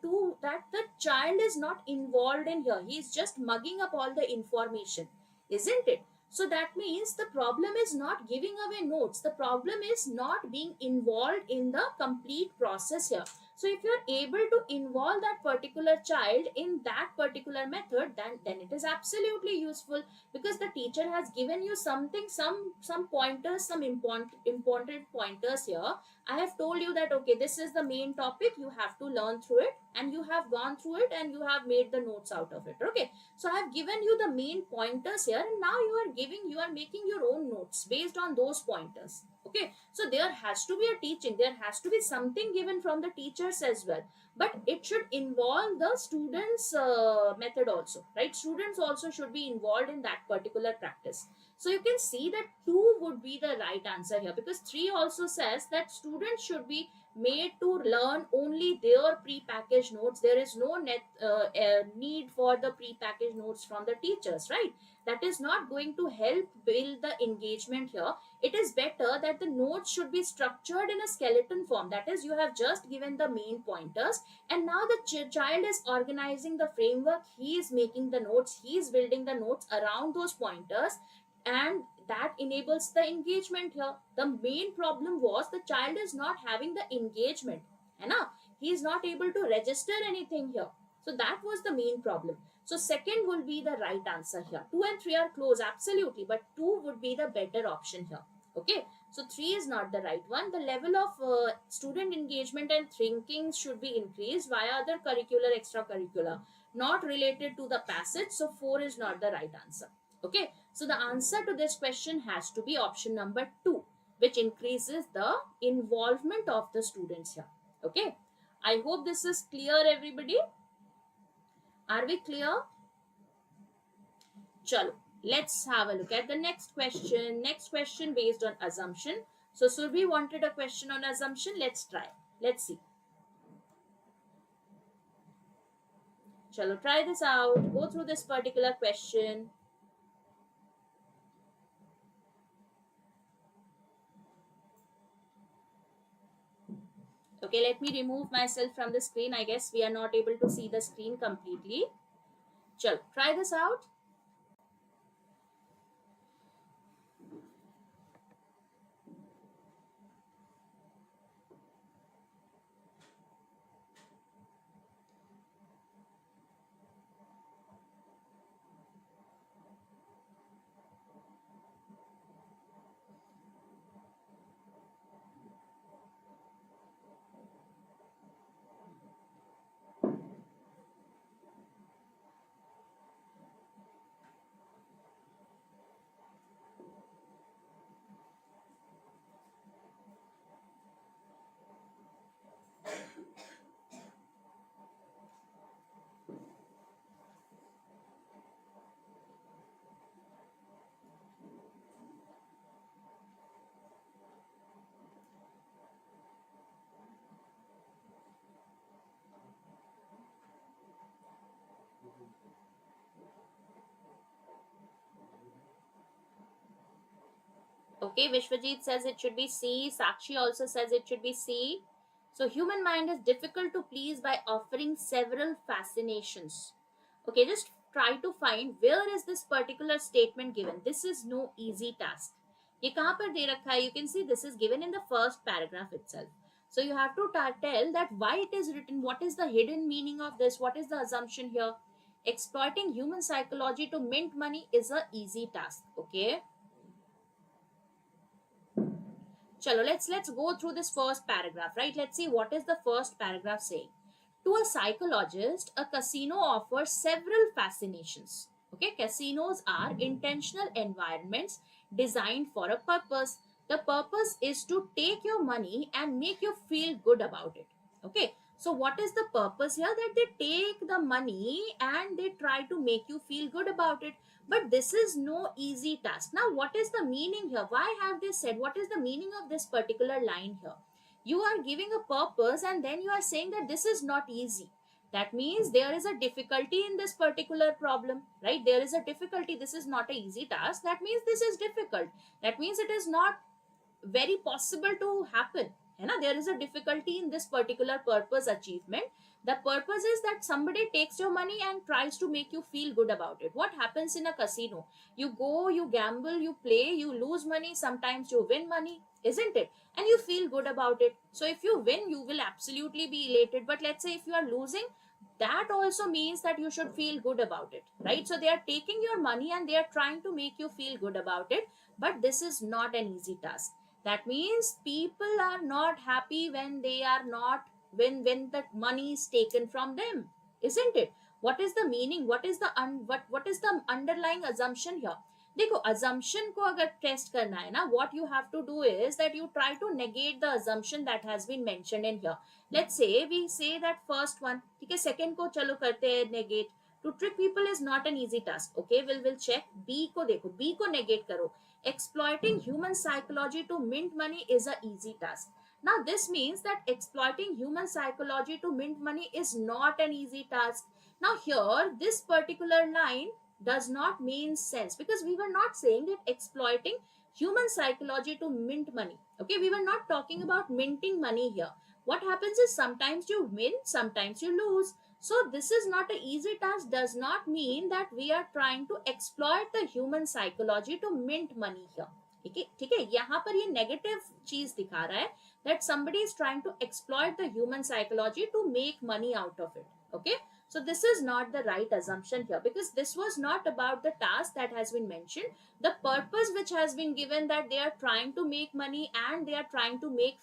to that the child is not involved in here. He is just mugging up all the information, isn't it? So that means the problem is not giving away notes. The problem is not being involved in the complete process here. So if you are able to involve that particular child in that particular method, then it is absolutely useful, because the teacher has given you something, some pointers, some important pointers here. I have told you that okay, this is the main topic, you have to learn through it, and you have gone through it and you have made the notes out of it. Okay, so I have given you the main pointers here, and now you are making your own notes based on those pointers. Okay, so there has to be a teaching, there has to be something given from the teachers as well, but it should involve the students method also, right? Students also should be involved in that particular practice. So you can see that 2 would be the right answer here, because 3 also says that students should be made to learn only their pre-packaged notes. There is no need for the pre-packaged notes from the teachers, right? That is not going to help build the engagement here. It is better that the notes should be structured in a skeleton form. That is, you have just given the main pointers, and now the child is organizing the framework. He is making the notes, he is building the notes around those pointers, and that enables the engagement here. The main problem was the child is not having the engagement, है ना? He is not able to register anything here. So that was the main problem. So second will be the right answer here. 2 and 3 are close, absolutely, but 2 would be the better option here. Okay, so 3 is not the right one. The level of student engagement and thinking should be increased via other curricular, extracurricular, not related to the passage. So 4 is not the right answer. Okay, so the answer to this question has to be option number 2, which increases the involvement of the students here. Okay, I hope this is clear, everybody. Are we clear? Chalo, let's have a look at the next question. Next question based on assumption. So Surbi wanted a question on assumption. Let's try. Let's see. Chalo, try this out. Go through this particular question. Okay, let me remove myself from the screen. I guess we are not able to see the screen completely. Chalo, try this out. Okay, Vishwajit says it should be C. Sakshi also says it should be C. So human mind is difficult to please by offering several fascinations. Okay, just try to find where is this particular statement given. This is no easy task. ये कहाँ पर दे रखा है? You can see this is given in the first paragraph itself. So you have to tell that why it is written, what is the hidden meaning of this, what is the assumption here. Exploiting human psychology to mint money is a easy task. Okay. Chalo, let's go through this first paragraph, right? Let's see what is the first paragraph saying. To a psychologist, a casino offers several fascinations. Okay, casinos are intentional environments designed for a purpose. The purpose is to take your money and make you feel good about it. Okay, so what is the purpose here? That they take the money and they try to make you feel good about it. But this is no easy task. Now, what is the meaning here? Why have they said? What is the meaning of this particular line here? You are giving a purpose and then you are saying that this is not easy. That means there is a difficulty in this particular problem, right? There is a difficulty. This is not an easy task. That means this is difficult. That means it is not very possible to happen. There is a difficulty in this particular purpose achievement. The purpose is that somebody takes your money and tries to make you feel good about it. What happens in a casino? You go, you gamble, you play, you lose money, sometimes you win money, isn't it? And you feel good about it. So if you win, you will absolutely be elated. But let's say if you are losing, that also means that you should feel good about it, right? So they are taking your money and they are trying to make you feel good about it. But this is not an easy task. That means people are not happy when they are not, when the money is taken from them, isn't it? What is the meaning? What is the what is the underlying assumption here? देखो, assumption को अगर test करना है ना, what you have to do is that you try to negate the assumption that has been mentioned in here. Let's say we say that first one, ठीक है, second को चलो करते हैं negate. To trick people is not an easy task. Okay, we'll check. B को देखो, B को negate करो. Exploiting human psychology to mint money is a easy task. Now this means that exploiting human psychology to mint money is not an easy task. Now here, this particular line does not mean sense, because we were not saying that exploiting human psychology to mint money. Okay, we were not talking about minting money here. What happens is sometimes you win, sometimes you lose. So this is not an easy task does not mean that we are trying to exploit the human psychology to mint money here. ठीक है, यहाँ पर ये negative चीज दिखा रहा है that somebody is trying to exploit the human psychology to make money out of it. Okay, so this is not the right assumption here, because this was not about the task that has been mentioned. The purpose which has been given, that they are trying to make money and they are trying to make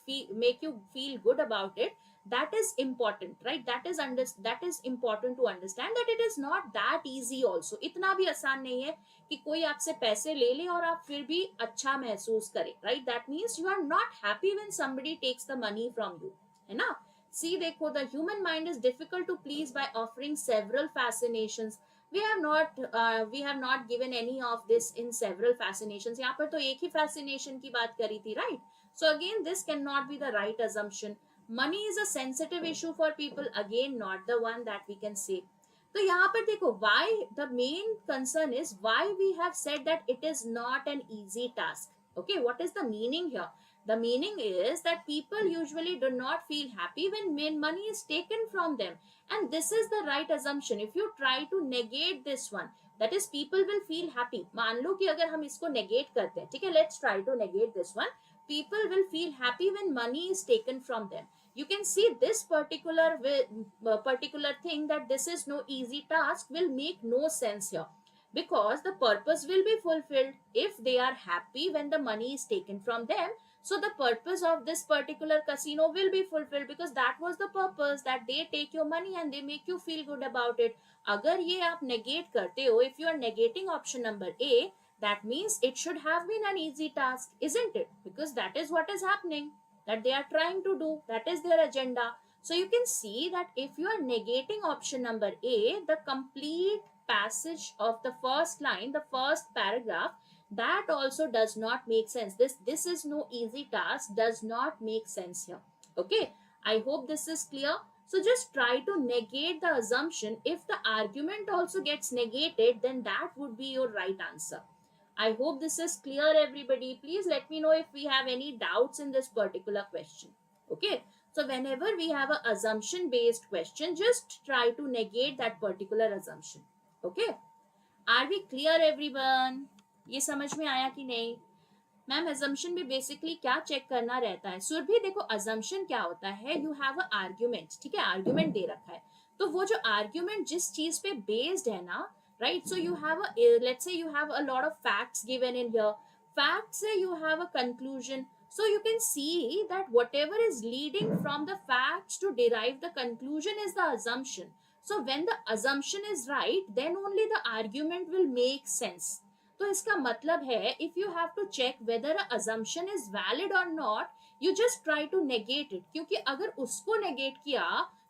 you feel good about it, that is important, right? That is important to understand that it is not that easy also. इतना भी आसान नहीं है कि कोई आपसे पैसे ले ले और आप फिर भी अच्छा महसूस करे, right? That means you are not happy when somebody takes the money from you, है ना? See, देखो, the human mind is difficult to please by offering several fascinations. we have not given any of this in several fascinations. यहाँ पर तो एक ही fascination की बात करी थी, right? So again, this cannot be the right assumption. Money is a sensitive issue for people, again not the one that we can say. तो यहाँ पर देखो, why the main concern is why we have said that it is not an easy task. Okay, what is the meaning here? The meaning is that people usually do not feel happy when money is taken from them, and this is the right assumption. If you try to negate this one, that is people will feel happy. मान लो कि अगर हम इसको negate करते हैं, ठीक है, let's try to negate this one. People will feel happy when money is taken from them. You can see this particular thing, that this is no easy task, will make no sense here, because the purpose will be fulfilled if they are happy when the money is taken from them. So the purpose of this particular casino will be fulfilled, because that was the purpose, that they take your money and they make you feel good about it. अगर ये आप negate करते हो, if you are negating option number A, that means it should have been an easy task, isn't it? Because that is what is happening, that they are trying to do, that is their agenda. So you can see that if you are negating option number A, the complete passage of the first line, the first paragraph, that also does not make sense. This is no easy task, does not make sense here. Okay, I hope this is clear. So just try to negate the assumption. If the argument also gets negated, then that would be your right answer. I hope this is clear, everybody. Please let me know if we have any doubts in this particular question. Okay, so whenever we have an assumption based question, just try to negate that particular assumption. Okay, are we clear, everyone? ये समझ में आया कि नहीं? Ma'am assumption में basically क्या check करना रहता है? सुरभि देखो, assumption क्या होता है? You have a argument, ठीक है, argument दे रखा है, तो वो जो argument जिस चीज पे based है ना, right? So you have let's say you have a lot of facts given in here. Facts say you have a conclusion. So you can see that whatever is leading from the facts to derive the conclusion is the assumption. So when the assumption is right, then only the argument will make sense. तो इसका मतलब है, if you have to check whether a assumption is valid or not, you just try to negate it. क्योंकि अगर उसको negate किया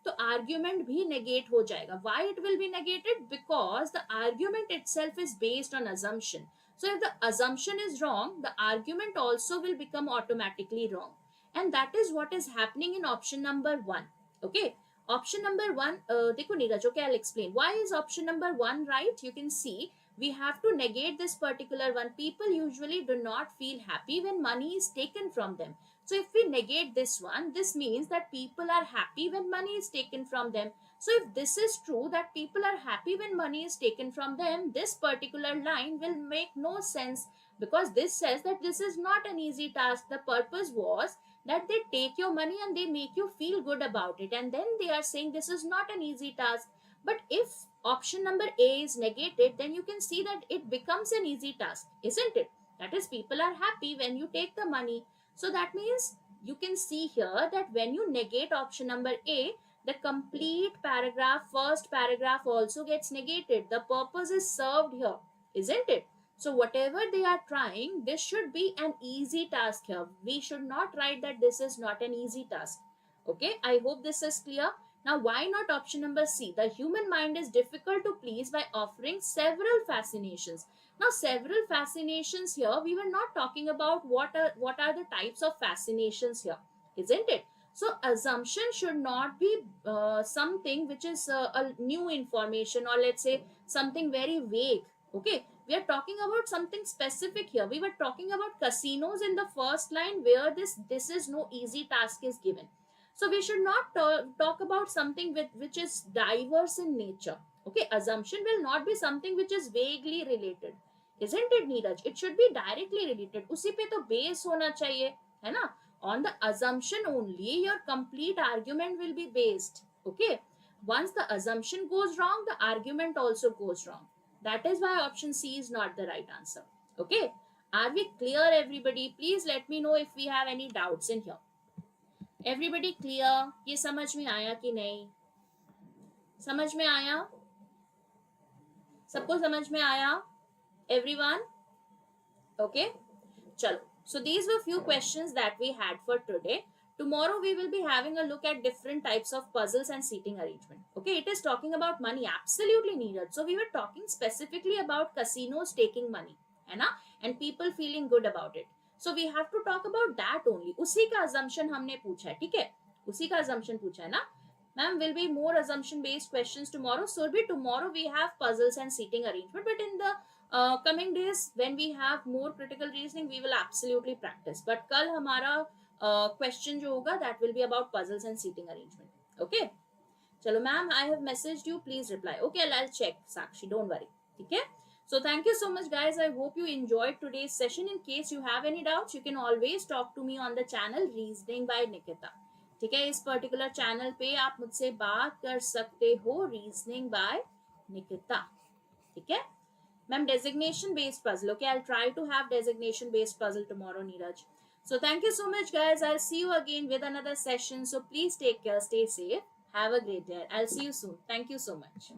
तो argument भी negate हो जाएगा. Why it will be negated? Because the argument itself is based on assumption. So if the assumption is wrong, the argument also will become automatically wrong. And that is what is happening in option number 1. Okay. Option number 1, देखो Neeraj, okay, I'll explain. Why is option number 1 right? You can see we have to negate this particular one. People usually do not feel happy when money is taken from them. So if we negate this one, this means that people are happy when money is taken from them. So if this is true, that people are happy when money is taken from them, this particular line will make no sense, because this says that this is not an easy task. The purpose was that they take your money and they make you feel good about it, and then they are saying this is not an easy task. But if option number A is negated, then you can see that it becomes an easy task, isn't it? That is, people are happy when you take the money. So that means you can see here that when you negate option number A, the complete paragraph, first paragraph also gets negated. The purpose is served here, isn't it? So whatever they are trying, this should be an easy task here. We should not write that this is not an easy task. Okay, I hope this is clear. Now, why not option number C? The human mind is difficult to please by offering several fascinations. Now, several fascinations here, we were not talking about what are the types of fascinations here, isn't it? So, assumption should not be something which is a new information, or let's say something very vague. Okay, we are talking about something specific here. We were talking about casinos in the first line, where this is no easy task is given. So we should not talk about something which is diverse in nature. Okay, assumption will not be something which is vaguely related, isn't it, Neeraj? It should be directly related. उसी पे तो base होना चाहिए, है ना? On the assumption only, your complete argument will be based. Okay, once the assumption goes wrong, the argument also goes wrong. That is why option C is not the right answer. Okay, are we clear, everybody? Please let me know if we have any doubts in here. Everybody clear? ये समझ में आया कि नहीं? समझ में आया? सबको समझ में आया? एवरीवन? ओके, चलो. So these were few questions that we had for today. Tomorrow we will be having a look at different types of puzzles and seating arrangement. Okay, it is talking about money, absolutely needed. So we were talking specifically about casinos taking money, है ना, and people feeling good about it. So we have to talk about that only. उसी का assumption हमने पूछा है, ठीक है, उसी का assumption पूछा है ना. Ma'am, will be more assumption based questions tomorrow. So be tomorrow we have puzzles and seating arrangement, but in the coming days when we have more critical reasoning we will absolutely practice. But कल हमारा question जो होगा that will be about puzzles and seating arrangement. Okay, चलो ma'am, I have messaged you, please reply. Okay, I'll check Sakshi, don't worry. ठीक है. So thank you so much guys, I hope you enjoyed today's session. In case you have any doubts you can always talk to me on the channel Reasoning by Nikita. ठीक है, इस particular channel पे आप मुझसे बात कर सकते हो, रीजनिंग बाय निकिता. ठीक है ma'am, designation based puzzle. Okay, I will try to have designation based puzzle tomorrow, Neeraj. So thank you so much guys, I'll see you again with another session. So please take care, stay safe, have a great day. I'll see you soon. Thank you so much.